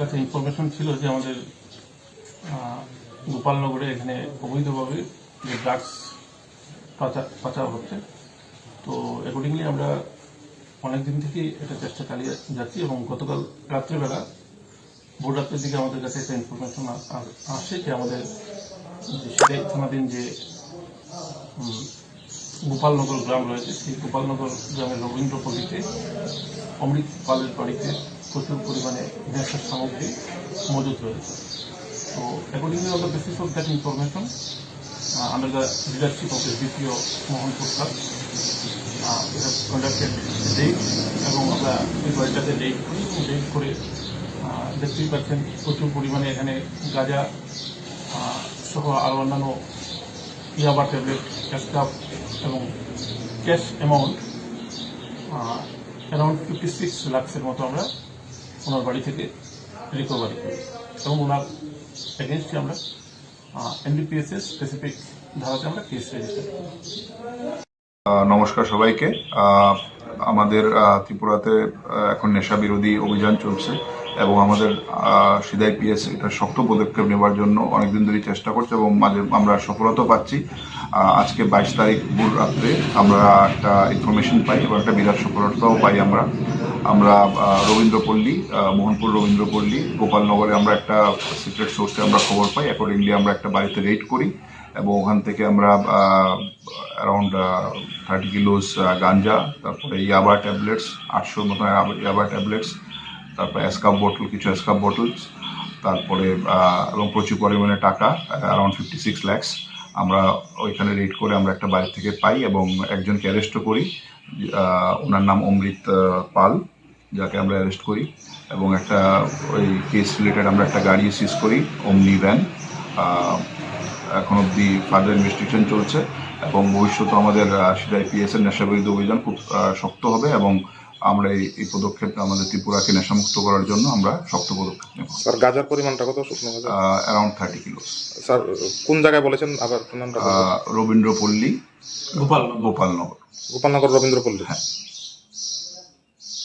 কাছে ইনফরমেশন ছিল যে আমাদের গোপালনগরে এখানে অবৈধভাবে যে ড্রাগস পাচার হচ্ছে। তো অ্যাকর্ডিংলি আমরা অনেকদিন থেকেই এটা চেষ্টা চালিয়ে যাচ্ছি এবং গতকাল রাত্রেবেলা ভোর রাত্রের দিকে আমাদের কাছে একটা ইনফরমেশন আসে যে আমাদের যে সিধাই থানাধীন যে গোপালনগর গ্রাম রয়েছে, সেই গোপালনগর গ্রামের রবীন্দ্রপল্লীতে অমৃত পালের বাড়িতে প্রচুর পরিমাণে নেশার সামগ্রী মজুদ রয়েছে। তো accordingly on the basis of that information under the leadership of দ্বিতীয় মোহনপুর স্যার কন্ডাক্টেড রেড এবং আমরা এই বাড়িটাতে রেড করি এবং রেড করে দেখতেই পাচ্ছেন প্রচুর পরিমাণে এখানে গাঁজা সহ আরও অন্যান্য ইয়াবা ট্যাবলেট, ক্যাশকাপ এবং ক্যাশ অ্যামাউন্ট অ্যারাউন্ড 56 লাখের মতো আমরা ওনার বাড়ি থেকে রিকভারি করি এবং ওনার এগেনস্টে আমরা NDPS স্পেসিফিক ধারাতে আমরা কেস রেজিস্টার করি। নমস্কার সবাইকে। আমাদের ত্রিপুরাতে এখন নেশা বিরোধী অভিযান চলছে এবং আমাদের সিধাই PS এটা শক্ত পদক্ষেপ নেওয়ার জন্য অনেকদিন ধরেই চেষ্টা করছে এবং মাঝে আমরা সফলতা পাচ্ছি। আজকে 22 তারিখ ভোর রাত্রে আমরা একটা ইনফরমেশন পাই এবং একটা বিরাট সফলতাও পাই। আমরা রবীন্দ্রপল্লী, মোহনপুর রবীন্দ্রপল্লী, গোপালনগরে আমরা একটা সিক্রেট সোর্সে আমরা খবর পাই। অ্যাকর্ডিংলি আমরা একটা বাড়িতে রেড করি এবং ওখান থেকে আমরা অ্যারাউন্ড 30 কিলোস গাঞ্জা, তারপরে ইয়াবা ট্যাবলেটস 800 মতো ইয়াবা ট্যাবলেটস, তারপরে কিছু অ্যাসকাপ বটলস, তারপরে এবং প্রচুর পরিমাণে টাকা অ্যারাউন্ড 56 lakhs আমরা ওইখানে রেড করে আমরা একটা বাড়ি থেকে পাই এবং একজনকে অ্যারেস্টও করি। ওনার নাম অমৃত পাল, যাকে আমরা অ্যারেস্ট করি এবং একটা ওই কেস রিলেটেড আমরা একটা গাড়ি সিজ করি, ওমনি ভ্যান। এখন অবধি ফার্দার ইনভেস্টিগেশন চলছে এবং ভবিষ্যতে আমাদের সিধাই PS এর নেশা বিরোধী অভিযান খুব শক্ত হবে এবং আমরা এই পদক্ষেপ আমাদের ত্রিপুরাকে নেশামুক্ত করার জন্য আমরা শক্ত পদক্ষেপ নেব। স্যার, গাঁজার পরিমাণটা কত? শুকনো গাঁজা অ্যারাউন্ড 30 কিলোস। স্যার, কোন জায়গায় বলেছেন আবার নামটা? রবীন্দ্রপল্লী, গোপালনগর। গোপালনগর রবীন্দ্রপল্লী। হ্যাঁ।